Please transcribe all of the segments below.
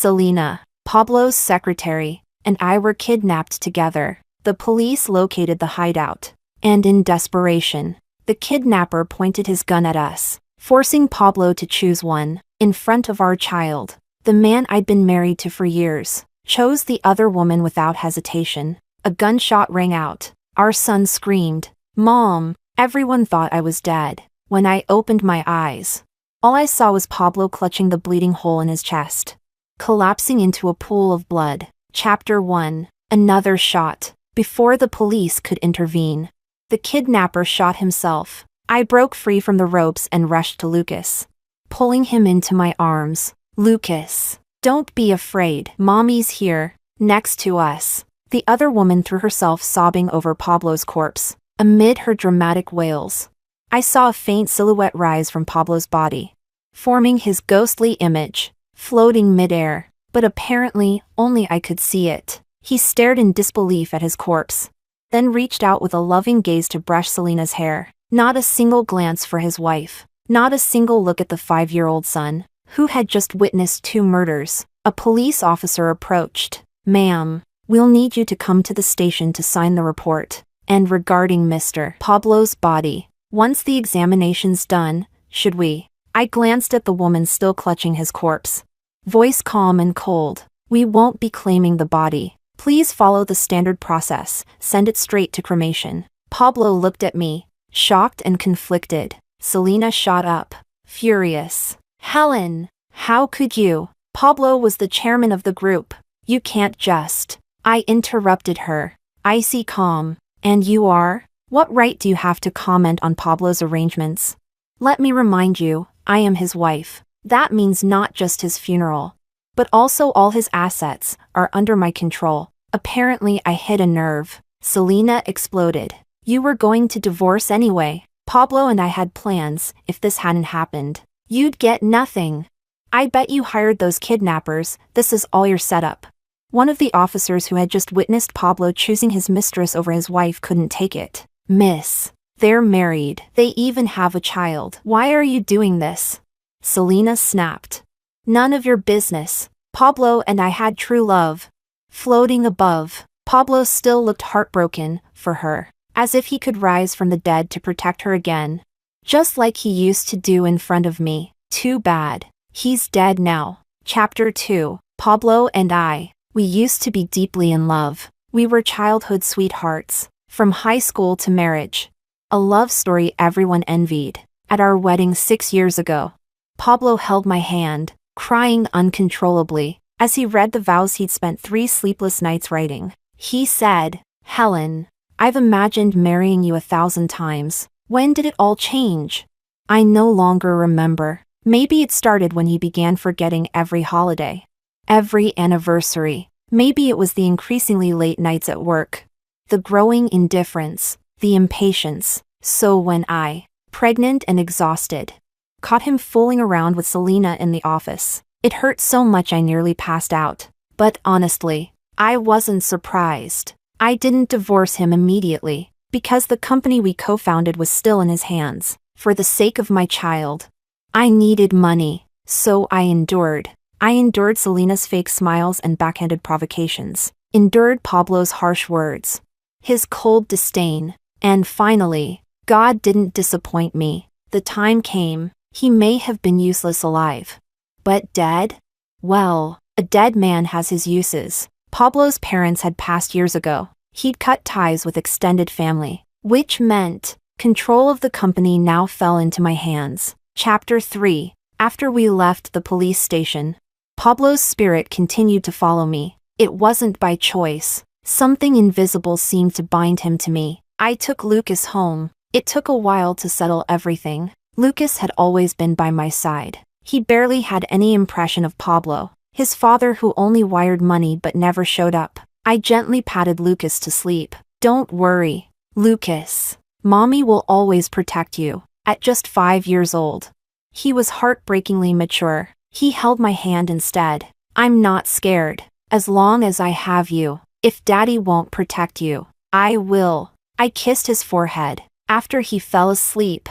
Selena, Pablo's secretary, and I were kidnapped together. The police located the hideout, and in desperation, the kidnapper pointed his gun at us, forcing Pablo to choose one. In front of our child, the man I'd been married to for years chose the other woman without hesitation. A gunshot rang out. Our son screamed, "Mom!" Everyone thought I was dead. When I opened my eyes, all I saw was Pablo clutching the bleeding hole in his chest, collapsing into a pool of blood. Chapter 1. Another shot. Before the police could intervene, the kidnapper shot himself. I broke free from the ropes and rushed to Lucas, pulling him into my arms. "Lucas, don't be afraid. Mommy's here, next to us." The other woman threw herself sobbing over Pablo's corpse. Amid her dramatic wails, I saw a faint silhouette rise from Pablo's body, forming his ghostly image, floating midair, but apparently only I could see it. He stared in disbelief at his corpse, then reached out with a loving gaze to brush Selena's hair. Not a single glance for his wife, not a single look at the 5-year-old son, who had just witnessed 2 murders. A police officer approached. "Ma'am, we'll need you to come to the station to sign the report. And regarding Mr. Pablo's body, once the examination's done, should we?" I glanced at the woman still clutching his corpse. Voice calm and cold. "We won't be claiming the body. Please follow the standard process, send it straight to cremation." Pablo looked at me, shocked and conflicted. Selena shot up, furious. "Helen, how could you?" Pablo was the chairman of the group. "You can't just." I interrupted her, icy calm. "And you are? What right do you have to comment on Pablo's arrangements? Let me remind you, I am his wife. That means not just his funeral, but also all his assets are under my control." Apparently I hit a nerve. Selena exploded. "You were going to divorce anyway. Pablo and I had plans. If this hadn't happened, you'd get nothing. I bet you hired those kidnappers. This is all your setup." One of the officers who had just witnessed Pablo choosing his mistress over his wife couldn't take it. "Miss, they're married. They even have a child. Why are you doing this?" Selena snapped. "None of your business. Pablo and I had true love." Floating above, Pablo still looked heartbroken for her, as if he could rise from the dead to protect her again, just like he used to do in front of me. Too bad. He's dead now. Chapter 2. Pablo and I. We used to be deeply in love. We were childhood sweethearts, from high school to marriage. A love story everyone envied. At our wedding 6 years ago, Pablo held my hand, crying uncontrollably, as he read the vows he'd spent 3 sleepless nights writing. He said, "Helen, I've imagined marrying you 1,000 times. When did it all change?" I no longer remember. Maybe it started when he began forgetting every holiday, every anniversary. Maybe it was the increasingly late nights at work, the growing indifference, the impatience. So when I, pregnant and exhausted, caught him fooling around with Selena in the office, it hurt so much I nearly passed out. But honestly, I wasn't surprised. I didn't divorce him immediately, because the company we co-founded was still in his hands. For the sake of my child, I needed money, so I endured. I endured Selena's fake smiles and backhanded provocations, endured Pablo's harsh words, his cold disdain, and finally, God didn't disappoint me. The time came. He may have been useless alive, but dead? Well, a dead man has his uses. Pablo's parents had passed years ago. He'd cut ties with extended family, which meant control of the company now fell into my hands. Chapter 3. After we left the police station, Pablo's spirit continued to follow me. It wasn't by choice. Something invisible seemed to bind him to me. I took Lucas home. It took a while to settle everything. Lucas had always been by my side. He barely had any impression of Pablo, his father who only wired money but never showed up. I gently patted Lucas to sleep. "Don't worry, Lucas. Mommy will always protect you." At just 5 years old, he was heartbreakingly mature. He held my hand instead. "I'm not scared. As long as I have you. If Daddy won't protect you, I will." I kissed his forehead. After he fell asleep,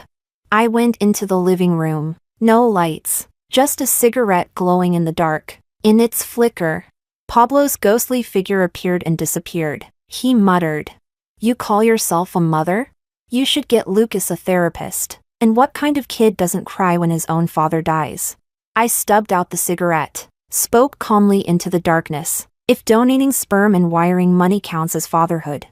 I went into the living room. No lights, just a cigarette glowing in the dark. In its flicker, Pablo's ghostly figure appeared and disappeared. He muttered, "You call yourself a mother? You should get Lucas a therapist. And what kind of kid doesn't cry when his own father dies?" I stubbed out the cigarette, spoke calmly into the darkness. "If donating sperm and wiring money counts as fatherhood,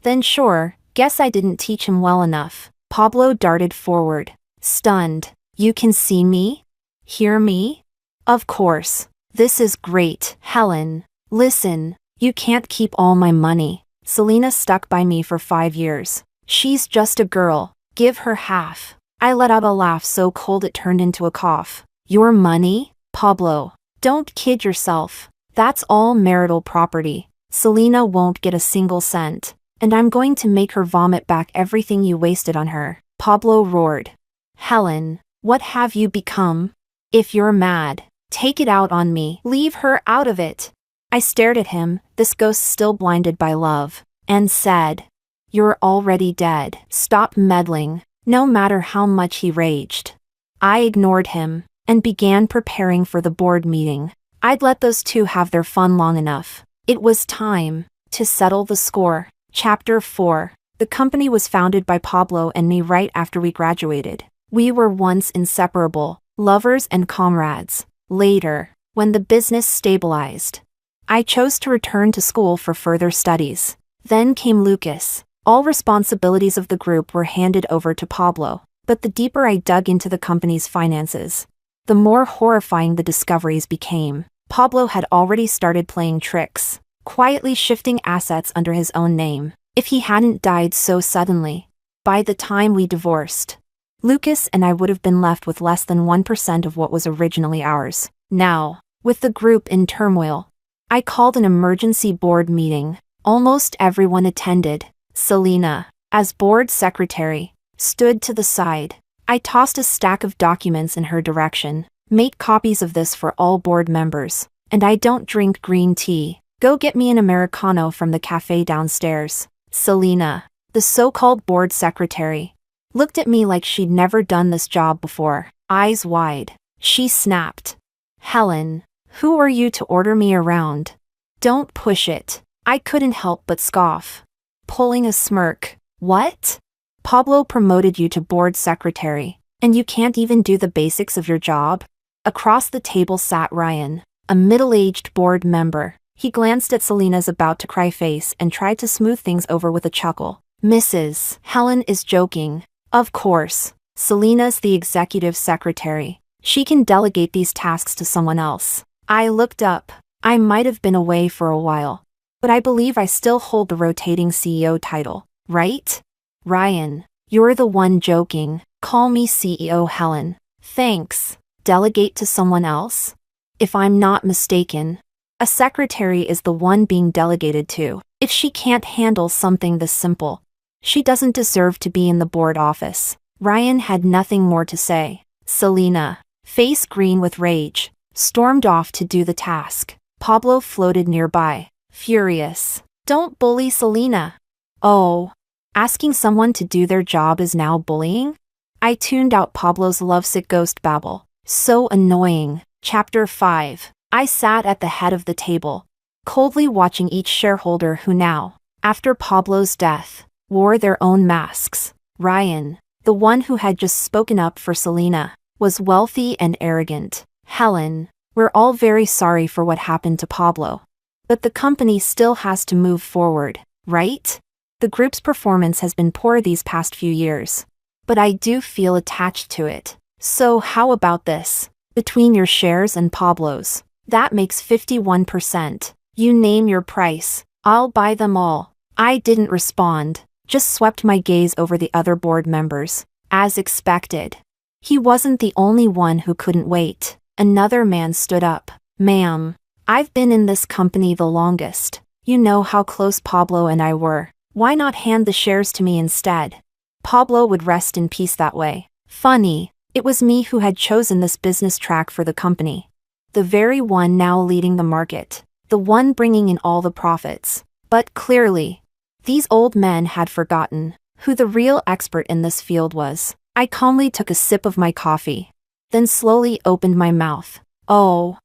then sure, guess I didn't teach him well enough." Pablo darted forward, stunned. "You can see me? Hear me?" "Of course. This is great, Helen. Listen, you can't keep all my money. Selena stuck by me for 5 years. She's just a girl. Give her half." I let out a laugh so cold it turned into a cough. "Your money? Pablo, don't kid yourself. That's all marital property. Selena won't get a single cent. And I'm going to make her vomit back everything you wasted on her." Pablo roared. "Helen, what have you become? If you're mad, take it out on me. Leave her out of it." I stared at him, this ghost still blinded by love, and said, "You're already dead. Stop meddling," no matter how much he raged. I ignored him, and began preparing for the board meeting. I'd let those two have their fun long enough. It was time to settle the score. Chapter 4. The company was founded by Pablo and me right after we graduated. We were once inseparable, lovers and comrades. Later, when the business stabilized, I chose to return to school for further studies. Then came Lucas. All responsibilities of the group were handed over to Pablo, but the deeper I dug into the company's finances, the more horrifying the discoveries became. Pablo had already started playing tricks, quietly shifting assets under his own name. If he hadn't died so suddenly, by the time we divorced, Lucas and I would have been left with less than 1% of what was originally ours. Now, with the group in turmoil, I called an emergency board meeting. Almost everyone attended. Selena, as board secretary, stood to the side. I tossed a stack of documents in her direction. "Make copies of this for all board members. And I don't drink green tea. Go get me an Americano from the cafe downstairs." Selena, the so-called board secretary, looked at me like she'd never done this job before, eyes wide. She snapped, "Helen, who are you to order me around? Don't push it." I couldn't help but scoff, pulling a smirk. "What? Pablo promoted you to board secretary, and you can't even do the basics of your job?" Across the table sat Ryan, a middle-aged board member. He glanced at Selena's about-to-cry face and tried to smooth things over with a chuckle. "Mrs. Helen is joking. Of course. Selena's the executive secretary. She can delegate these tasks to someone else." I looked up. I might have been away for a while, but I believe I still hold the rotating CEO title, right? "Ryan, you're the one joking. Call me CEO Helen." "Thanks. Delegate to someone else?" If I'm not mistaken, a secretary is the one being delegated to. If she can't handle something this simple, she doesn't deserve to be in the board office. Ryan had nothing more to say. Selena, face green with rage, stormed off to do the task. Pablo floated nearby, furious. "Don't bully Selena." "Oh, asking someone to do their job is now bullying?" I tuned out Pablo's lovesick ghost babble. So annoying. Chapter 5. I sat at the head of the table, coldly watching each shareholder who now, after Pablo's death, wore their own masks. Ryan, the one who had just spoken up for Selena, was wealthy and arrogant. Helen, we're all very sorry for what happened to Pablo. But the company still has to move forward, right? The group's performance has been poor these past few years, but I do feel attached to it. So how about this? Between your shares and Pablo's, that makes 51%. You name your price, I'll buy them all. I didn't respond, just swept my gaze over the other board members. As expected, he wasn't the only one who couldn't wait. Another man stood up. "Ma'am, I've been in this company the longest. You know how close Pablo and I were. Why not hand the shares to me instead? Pablo would rest in peace that way." Funny, it was me who had chosen this business track for the company. The very one now leading the market. The one bringing in all the profits. But clearly, these old men had forgotten who the real expert in this field was. I calmly took a sip of my coffee, then slowly opened my mouth. "Oh,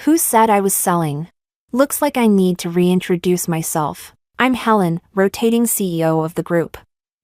Who said I was selling? Looks like I need to reintroduce myself. I'm Helen, rotating CEO of the group.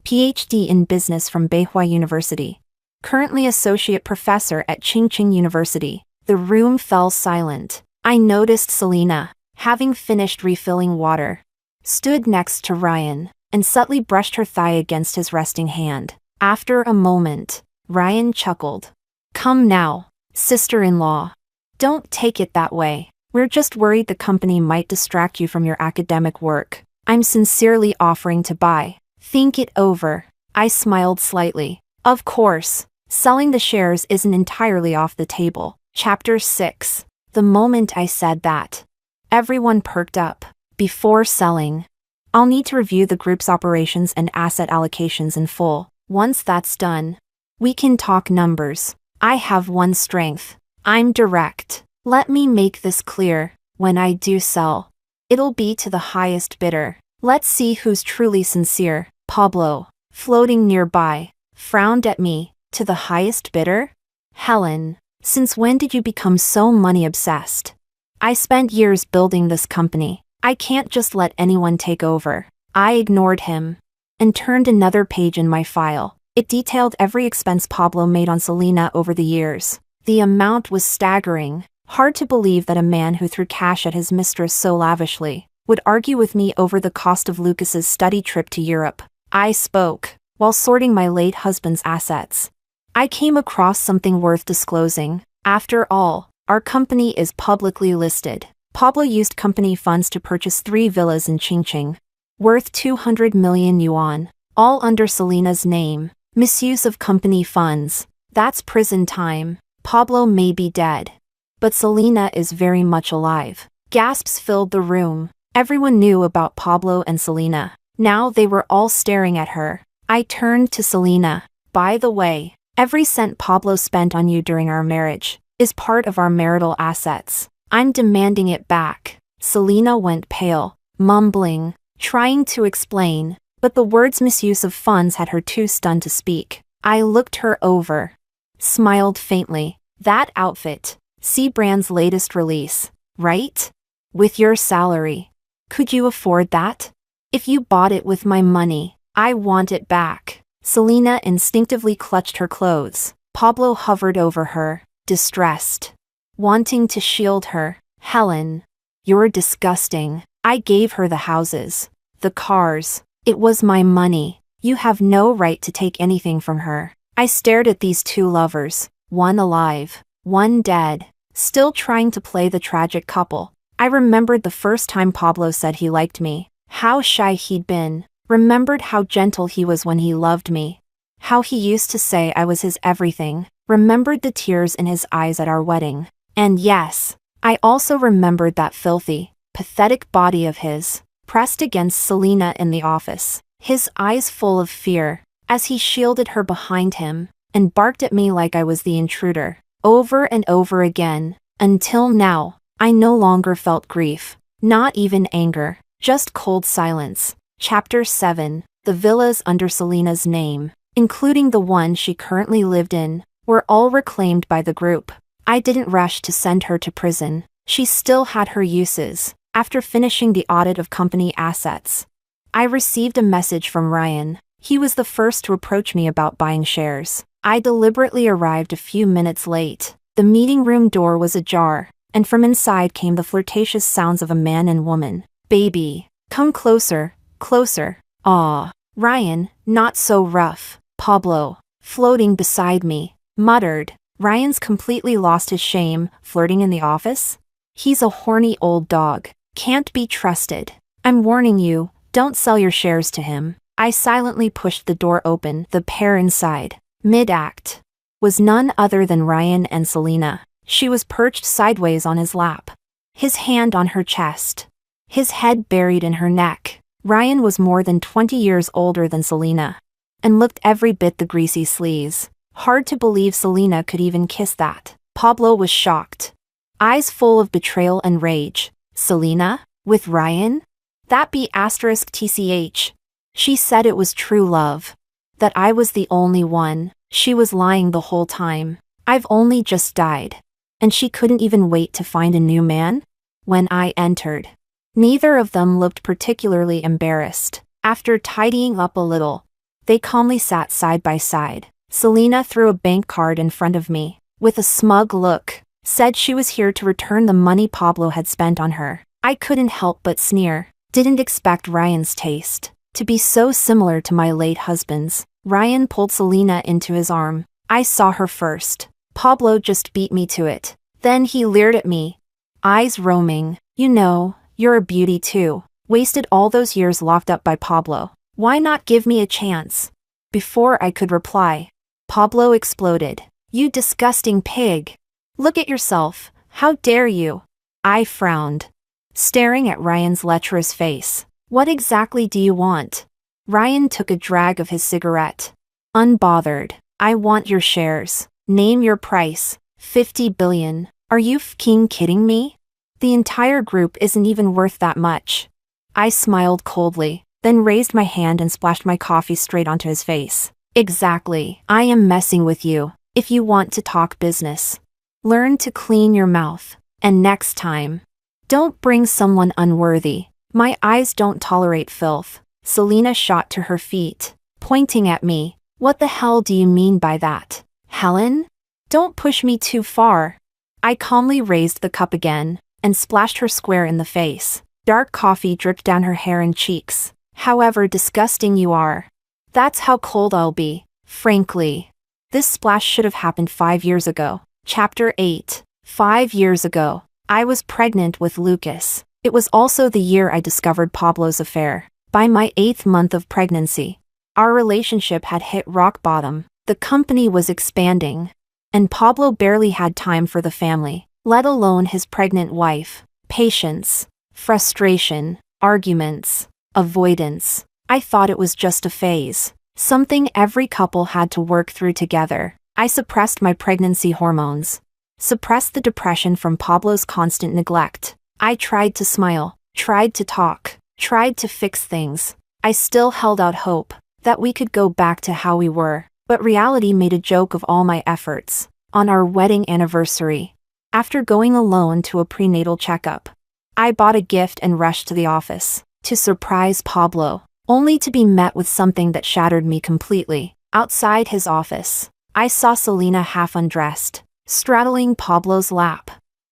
PhD in business from Beihua University. Currently associate professor at Chingching University. The room fell silent. I noticed Selena, having finished refilling water, stood next to Ryan, and subtly brushed her thigh against his resting hand. After a moment, Ryan chuckled. Come now, sister-in-law. Don't take it that way. We're just worried the company might distract you from your academic work. I'm sincerely offering to buy. Think it over. I smiled slightly. Of course, selling the shares isn't entirely off the table. Chapter 6. The moment I said that, everyone perked up. Before selling, I'll need to review the group's operations and asset allocations in full. Once that's done, we can talk numbers. I have one strength. I'm direct. Let me make this clear. When I do sell, it'll be to the highest bidder. Let's see who's truly sincere. Pablo, floating nearby, frowned at me. To the highest bidder? Helen, since when did you become so money-obsessed? I spent years building this company. I can't just let anyone take over. I ignored him and turned another page in my file. It detailed every expense Pablo made on Selena over the years. The amount was staggering. Hard to believe that a man who threw cash at his mistress so lavishly would argue with me over the cost of Lucas's study trip to Europe. I spoke while sorting my late husband's assets. I came across something worth disclosing. After all, our company is publicly listed. Pablo used company funds to purchase 3 villas in Chingching, worth 200 million yuan, all under Selena's name. Misuse of company funds. That's prison time. Pablo may be dead, but Selena is very much alive. Gasps filled the room. Everyone knew about Pablo and Selena. Now they were all staring at her. I turned to Selena. By the way, every cent Pablo spent on you during our marriage is part of our marital assets. I'm demanding it back. Selena went pale, mumbling, trying to explain, but the words misuse of funds had her too stunned to speak. I looked her over, smiled faintly. That outfit, C-Brand's latest release, right? With your salary. Could you afford that? If you bought it with my money, I want it back. Selena instinctively clutched her clothes. Pablo hovered over her, distressed, wanting to shield her. Helen, you're disgusting. I gave her the houses, the cars. It was my money. You have no right to take anything from her. I stared at these two lovers, one alive, one dead, still trying to play the tragic couple. I remembered the first time Pablo said he liked me, how shy he'd been, remembered how gentle he was when he loved me, how he used to say I was his everything, remembered the tears in his eyes at our wedding. And yes, I also remembered that filthy, pathetic body of his, pressed against Selena in the office, his eyes full of fear, as he shielded her behind him, and barked at me like I was the intruder, over and over again. Until now, I no longer felt grief, not even anger, just cold silence. Chapter 7. The villas under Selena's name, including the one she currently lived in, were all reclaimed by the group. I didn't rush to send her to prison. She still had her uses. After finishing the audit of company assets, I received a message from Ryan. He was the first to approach me about buying shares. I deliberately arrived a few minutes late. The meeting room door was ajar, and from inside came the flirtatious sounds of a man and woman. Baby, come closer, closer. Aw. Ryan, not so rough. Pablo, floating beside me, muttered. Ryan's completely lost his shame, flirting in the office? He's a horny old dog. Can't be trusted. I'm warning you, don't sell your shares to him. I silently pushed the door open. The pair inside, mid-act, was none other than Ryan and Selena. She was perched sideways on his lap, his hand on her chest, his head buried in her neck. Ryan was more than 20 years older than Selena, and looked every bit the greasy sleaze. Hard to believe Selena could even kiss that. Pablo was shocked, eyes full of betrayal and rage. Selena? With Ryan? That be *TCH. She said it was true love, that I was the only one. She was lying the whole time. I've only just died, and she couldn't even wait to find a new man? When I entered, neither of them looked particularly embarrassed. After tidying up a little, they calmly sat side by side. Selena threw a bank card in front of me, with a smug look, said she was here to return the money Pablo had spent on her. I couldn't help but sneer. Didn't expect Ryan's taste to be so similar to my late husband's. Ryan pulled Selena into his arm. I saw her first. Pablo just beat me to it. Then he leered at me, eyes roaming. You know, you're a beauty too. Wasted all those years locked up by Pablo. Why not give me a chance? Before I could reply, Pablo exploded. You disgusting pig. Look at yourself. How dare you? I frowned, staring at Ryan's lecherous face. What exactly do you want? Ryan took a drag of his cigarette. Unbothered. I want your shares. Name your price. 50 billion. Are you f***ing kidding me? The entire group isn't even worth that much. I smiled coldly, then raised my hand and splashed my coffee straight onto his face. Exactly. I am messing with you. If you want to talk business, learn to clean your mouth. And next time, don't bring someone unworthy. My eyes don't tolerate filth. Selena shot to her feet, pointing at me. What the hell do you mean by that? Helen? Don't push me too far. I calmly raised the cup again, and splashed her square in the face. Dark coffee dripped down her hair and cheeks. However disgusting you are, that's how cold I'll be. Frankly, this splash should have happened 5 years ago. Chapter 8. 5 years ago, I was pregnant with Lucas. It was also the year I discovered Pablo's affair. By my 8th month of pregnancy, our relationship had hit rock bottom. The company was expanding, and Pablo barely had time for the family, let alone his pregnant wife. Patience, frustration, arguments, avoidance. I thought it was just a phase, something every couple had to work through together. I suppressed my pregnancy hormones, suppressed the depression from Pablo's constant neglect. I tried to smile, tried to talk, tried to fix things. I still held out hope that we could go back to how we were, but reality made a joke of all my efforts. On our wedding anniversary, after going alone to a prenatal checkup, I bought a gift and rushed to the office to surprise Pablo, only to be met with something that shattered me completely. Outside his office, I saw Selena half undressed, straddling Pablo's lap,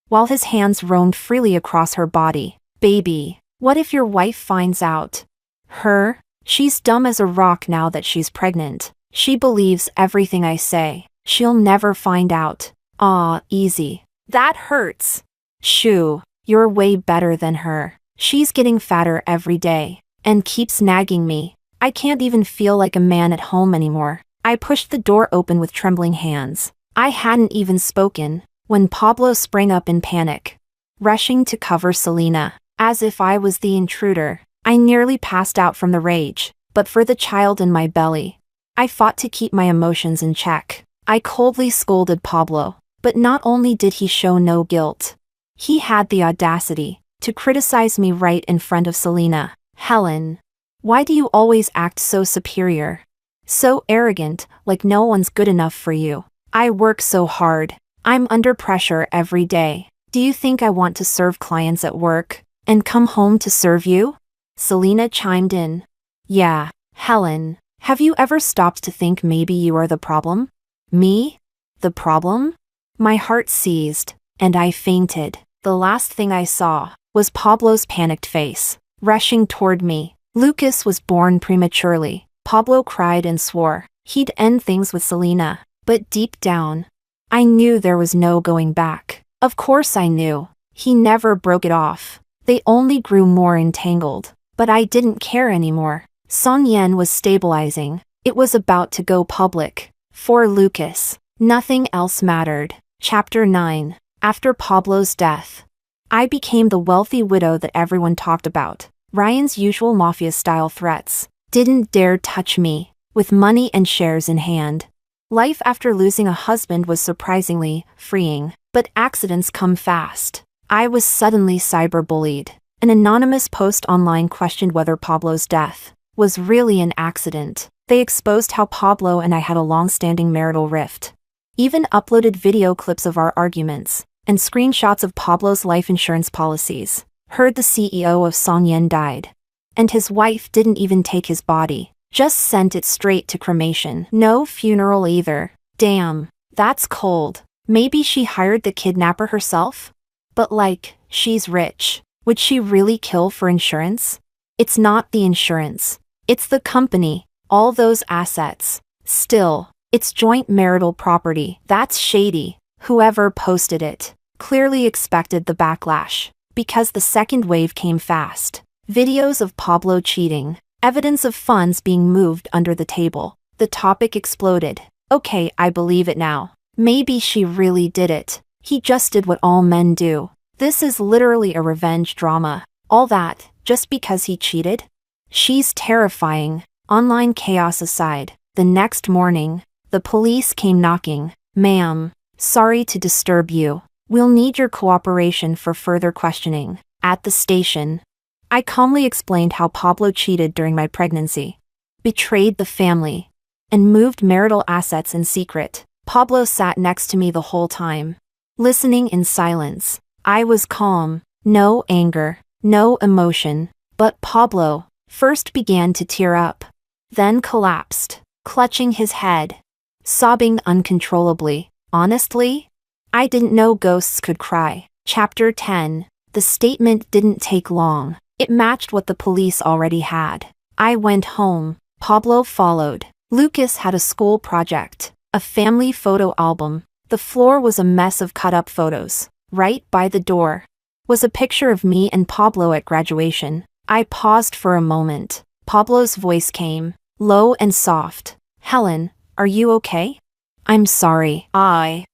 while his hands roamed freely across her body. Baby, what if your wife finds out? Her? She's dumb as a rock now that she's pregnant. She believes everything I say. She'll never find out. Aw, easy. That hurts. Shoo, you're way better than her. She's getting fatter every day, and keeps nagging me. I can't even feel like a man at home anymore. I pushed the door open with trembling hands. I hadn't even spoken when Pablo sprang up in panic, rushing to cover Selena, as if I was the intruder. I nearly passed out from the rage, but for the child in my belly, I fought to keep my emotions in check. I coldly scolded Pablo, but not only did he show no guilt, he had the audacity to criticize me right in front of Selena. Helen, why do you always act so superior? So arrogant, like no one's good enough for you. I work so hard. I'm under pressure every day. Do you think I want to serve clients at work and come home to serve you? Selena chimed in. Yeah, Helen, have you ever stopped to think maybe you are the problem? Me? The problem? My heart seized, and I fainted. The last thing I saw was Pablo's panicked face, rushing toward me. Lucas was born prematurely. Pablo cried and swore he'd end things with Selena, but deep down, I knew there was no going back. Of course I knew. He never broke it off. They only grew more entangled. But I didn't care anymore. Song Yen was stabilizing. It was about to go public. For Lucas, nothing else mattered. Chapter 9. After Pablo's death, I became the wealthy widow that everyone talked about. Ryan's usual mafia-style threats didn't dare touch me, with money and shares in hand. Life after losing a husband was surprisingly freeing, but accidents come fast. I was suddenly cyberbullied. An anonymous post online questioned whether Pablo's death was really an accident. They exposed how Pablo and I had a long-standing marital rift. Even uploaded video clips of our arguments. and screenshots of Pablo's life insurance policies. Heard the CEO of Songyan died. And his wife didn't even take his body, just sent it straight to cremation. No funeral either. Damn, that's cold. Maybe she hired the kidnapper herself? But like, she's rich. Would she really kill for insurance? It's not the insurance. It's the company, all those assets. Still, it's joint marital property. That's shady. Whoever posted it clearly expected the backlash, because the second wave came fast. Videos of Pablo cheating, evidence of funds being moved under the table. The topic exploded. Okay, I believe it now. Maybe she really did it. He just did what all men do. This is literally a revenge drama. All that, just because he cheated? She's terrifying. Online chaos aside, the next morning, the police came knocking. Ma'am, sorry to disturb you. We'll need your cooperation for further questioning. At the station, I calmly explained how Pablo cheated during my pregnancy, betrayed the family, and moved marital assets in secret. Pablo sat next to me the whole time, listening in silence. I was calm, no anger, no emotion, but Pablo first began to tear up, then collapsed, clutching his head, sobbing uncontrollably. Honestly, I didn't know ghosts could cry. Chapter 10. The statement didn't take long. It matched what the police already had. I went home. Pablo followed. Lucas had a school project, a family photo album. The floor was a mess of cut-up photos. Right by the door was a picture of me and Pablo at graduation. I paused for a moment. Pablo's voice came, low and soft. Helen, are you okay? I'm sorry. I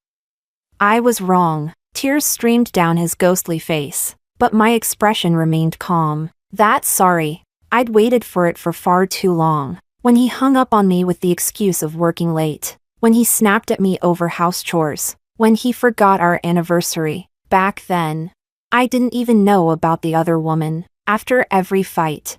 was wrong. Tears streamed down his ghostly face, but my expression remained calm. That's sorry. I'd waited for it for far too long. When he hung up on me with the excuse of working late, when he snapped at me over house chores, when he forgot our anniversary. Back then, I didn't even know about the other woman. After every fight,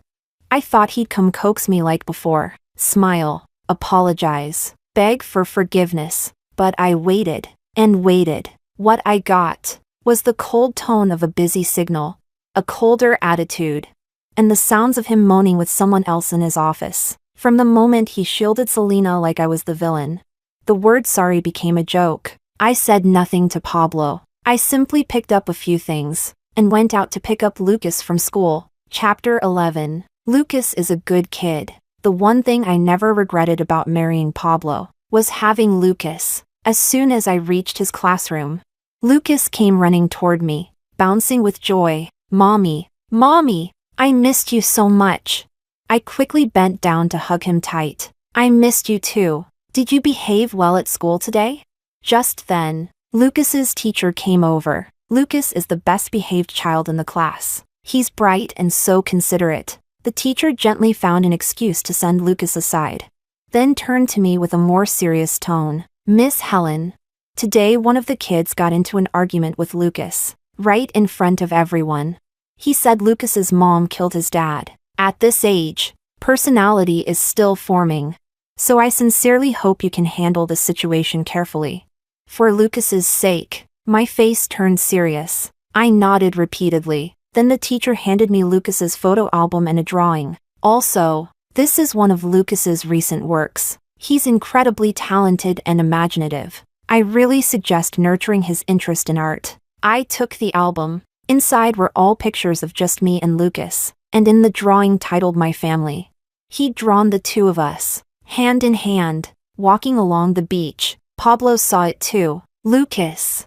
I thought he'd come coax me like before, smile, apologize, beg for forgiveness. But I waited and waited. What I got was the cold tone of a busy signal, a colder attitude, and the sounds of him moaning with someone else in his office. From the moment he shielded Selena like I was the villain, the word sorry became a joke. I said nothing to Pablo. I simply picked up a few things and went out to pick up Lucas from school. Chapter 11. Lucas is a good kid. The one thing I never regretted about marrying Pablo was having Lucas. As soon as I reached his classroom, Lucas came running toward me, bouncing with joy. Mommy, Mommy, I missed you so much. I quickly bent down to hug him tight. I missed you too. Did you behave well at school today? Just then, Lucas's teacher came over. Lucas is the best behaved child in the class. He's bright and so considerate. The teacher gently found an excuse to send Lucas aside, then turned to me with a more serious tone. Miss Helen, today one of the kids got into an argument with Lucas, right in front of everyone. He said Lucas's mom killed his dad. At this age, personality is still forming. So I sincerely hope you can handle this situation carefully. For Lucas's sake. My face turned serious. I nodded repeatedly. Then the teacher handed me Lucas's photo album and a drawing. Also, this is one of Lucas's recent works. He's incredibly talented and imaginative. I really suggest nurturing his interest in art. I took the album. Inside were all pictures of just me and Lucas, and in the drawing titled My Family, he'd drawn the two of us, hand in hand, walking along the beach. Pablo saw it too. Lucas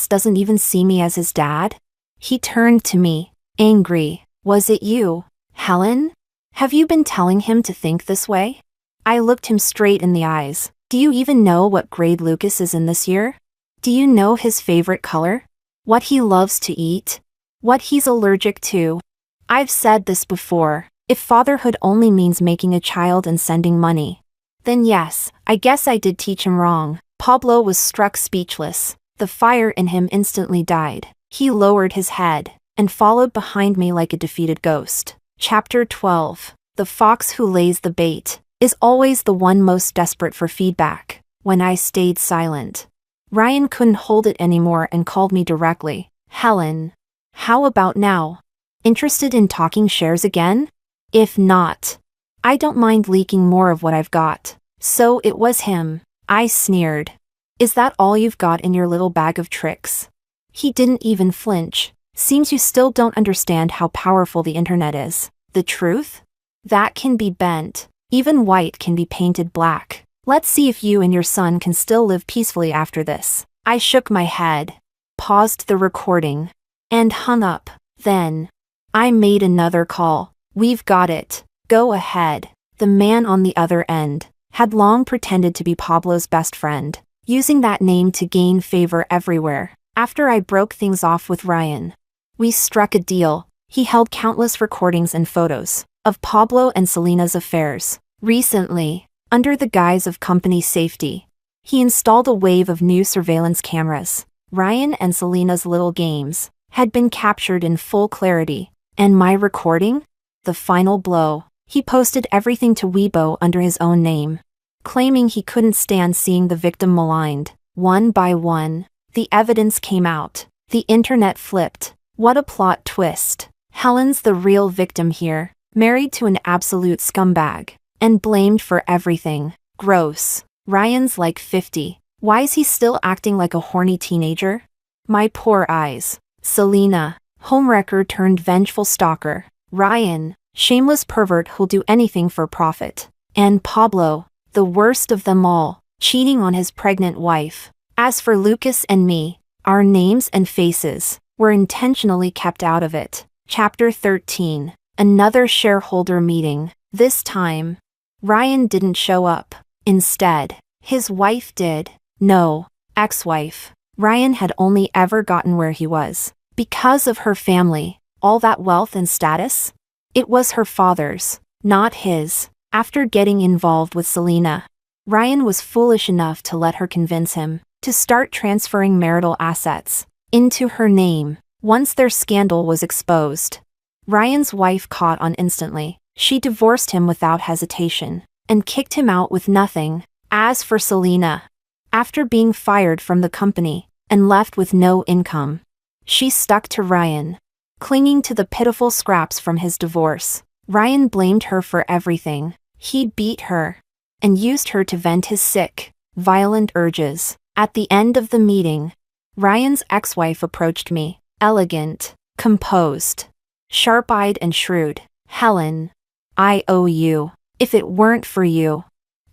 doesn't even see me as his dad? He turned to me, angry. Was it you, Helen? Have you been telling him to think this way? I looked him straight in the eyes. Do you even know what grade Lucas is in this year? Do you know his favorite color? What he loves to eat? What he's allergic to? I've said this before. If fatherhood only means making a child and sending money, then yes, I guess I did teach him wrong. Pablo was struck speechless. The fire in him instantly died. He lowered his head and followed behind me like a defeated ghost. Chapter 12. The fox who lays the bait is always the one most desperate for feedback. When I stayed silent, Ryan couldn't hold it anymore and called me directly. Helen. How about now? Interested in talking shares again? If not, I don't mind leaking more of what I've got. So it was him. I sneered. Is that all you've got in your little bag of tricks? He didn't even flinch. Seems you still don't understand how powerful the internet is. The truth? That can be bent. Even white can be painted black. Let's see if you and your son can still live peacefully after this. I shook my head, paused the recording, and hung up. Then I made another call. We've got it. Go ahead. The man on the other end had long pretended to be Pablo's best friend, using that name to gain favor everywhere. After I broke things off with Ryan, we struck a deal. He held countless recordings and photos of Pablo and Selena's affairs. Recently, under the guise of company safety, he installed a wave of new surveillance cameras. Ryan and Selena's little games had been captured in full clarity, and my recording? The final blow. He posted everything to Weibo under his own name, claiming he couldn't stand seeing the victim maligned. One by one, the evidence came out. The internet flipped. What a plot twist. Helen's the real victim here, married to an absolute scumbag, and blamed for everything. Gross. Ryan's like 50. Why is he still acting like a horny teenager? My poor eyes. Selena, homewrecker turned vengeful stalker. Ryan, shameless pervert who'll do anything for profit. And Pablo, the worst of them all, cheating on his pregnant wife. As for Lucas and me, our names and faces were intentionally kept out of it. Chapter 13. Another shareholder meeting. This time, Ryan didn't show up. Instead, his wife did. No, ex-wife. Ryan had only ever gotten where he was because of her family, all that wealth and status. It was her father's, not his. After getting involved with Selena, Ryan was foolish enough to let her convince him to start transferring marital assets into her name. Once their scandal was exposed, Ryan's wife caught on instantly. She divorced him without hesitation and kicked him out with nothing. As for Selena, after being fired from the company and left with no income, she stuck to Ryan, clinging to the pitiful scraps from his divorce. Ryan blamed her for everything. He beat her and used her to vent his sick, violent urges. At the end of the meeting, Ryan's ex-wife approached me, elegant, composed, sharp-eyed and shrewd. Helen, I owe you. If it weren't for you,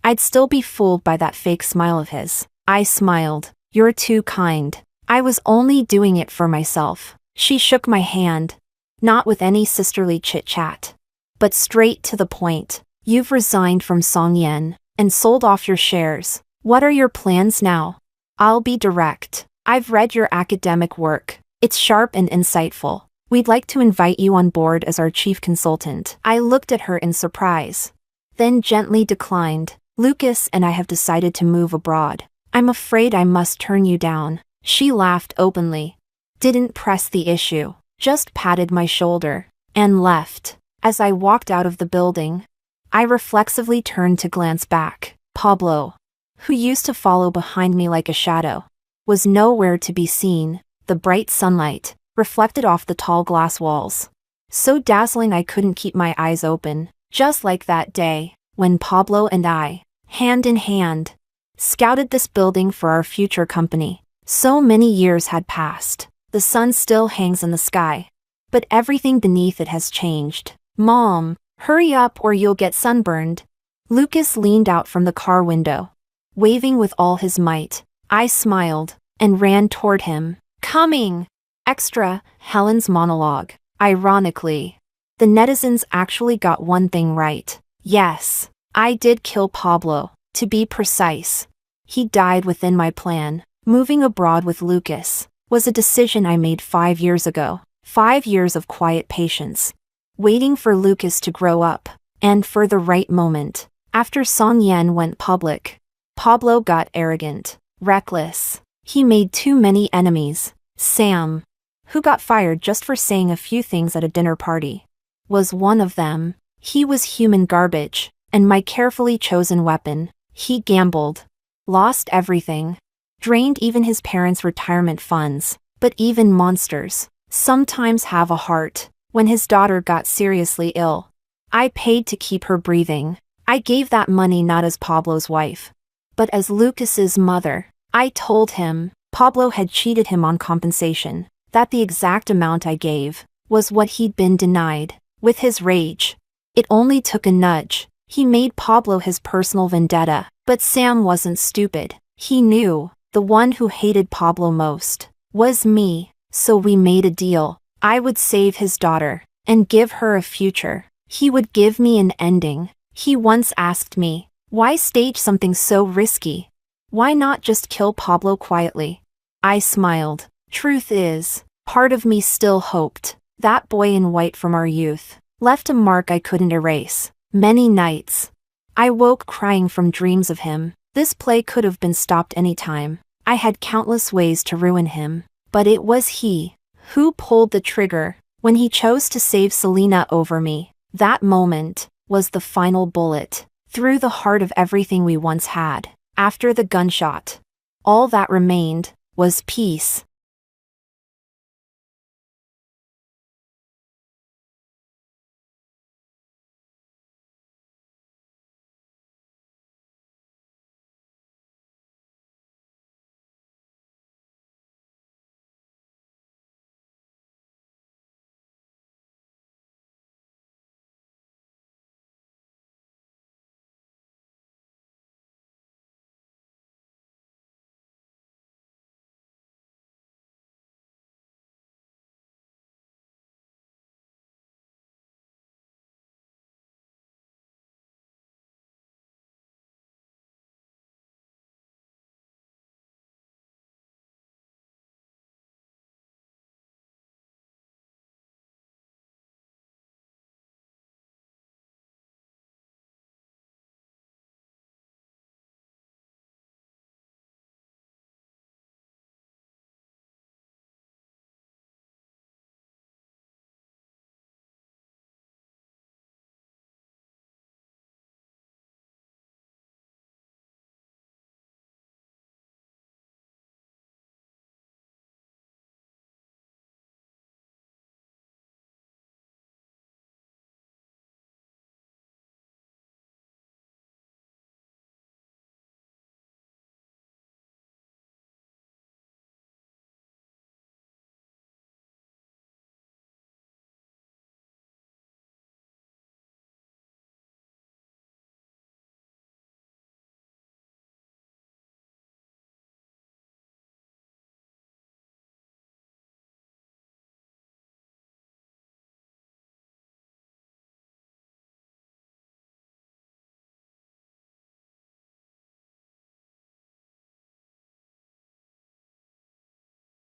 I'd still be fooled by that fake smile of his. I smiled. You're too kind. I was only doing it for myself. She shook my hand, not with any sisterly chit-chat, but straight to the point. You've resigned from Songyan and sold off your shares. What are your plans now? I'll be direct. I've read your academic work. It's sharp and insightful. We'd like to invite you on board as our chief consultant. I looked at her in surprise, then gently declined. Lucas and I have decided to move abroad. I'm afraid I must turn you down. She laughed openly, didn't press the issue, just patted my shoulder, and left. As I walked out of the building, I reflexively turned to glance back. Pablo, who used to follow behind me like a shadow, was nowhere to be seen. The bright sunlight reflected off the tall glass walls, so dazzling I couldn't keep my eyes open. Just like that day, when Pablo and I, hand in hand, scouted this building for our future company. So many years had passed. The sun still hangs in the sky, but everything beneath it has changed. Mom, hurry up or you'll get sunburned. Lucas leaned out from the car window, waving with all his might. I smiled and ran toward him. Coming! Extra, Helen's monologue. Ironically, the netizens actually got one thing right. Yes, I did kill Pablo. To be precise, he died within my plan. Moving abroad with Lucas was a decision I made 5 years ago. 5 years of quiet patience, waiting for Lucas to grow up, and for the right moment. After Songyan went public, Pablo got arrogant, reckless. He made too many enemies. Sam, who got fired just for saying a few things at a dinner party, was one of them. He was human garbage, and my carefully chosen weapon. He gambled, lost everything, drained even his parents' retirement funds. But even monsters sometimes have a heart. When his daughter got seriously ill, I paid to keep her breathing. I gave that money not as Pablo's wife, but as Lucas's mother. I told him Pablo had cheated him on compensation, that the exact amount I gave was what he'd been denied. With his rage, it only took a nudge. He made Pablo his personal vendetta. But Sam wasn't stupid. He knew the one who hated Pablo most was me, so we made a deal. I would save his daughter and give her a future. He would give me an ending. He once asked me, why stage something so risky? Why not just kill Pablo quietly? I smiled. Truth is, part of me still hoped. That boy in white from our youth left a mark I couldn't erase. Many nights, I woke crying from dreams of him. This play could have been stopped any time. I had countless ways to ruin him, but it was he who pulled the trigger when he chose to save Selena over me. That moment was the final bullet through the heart of everything we once had. After the gunshot, all that remained was peace.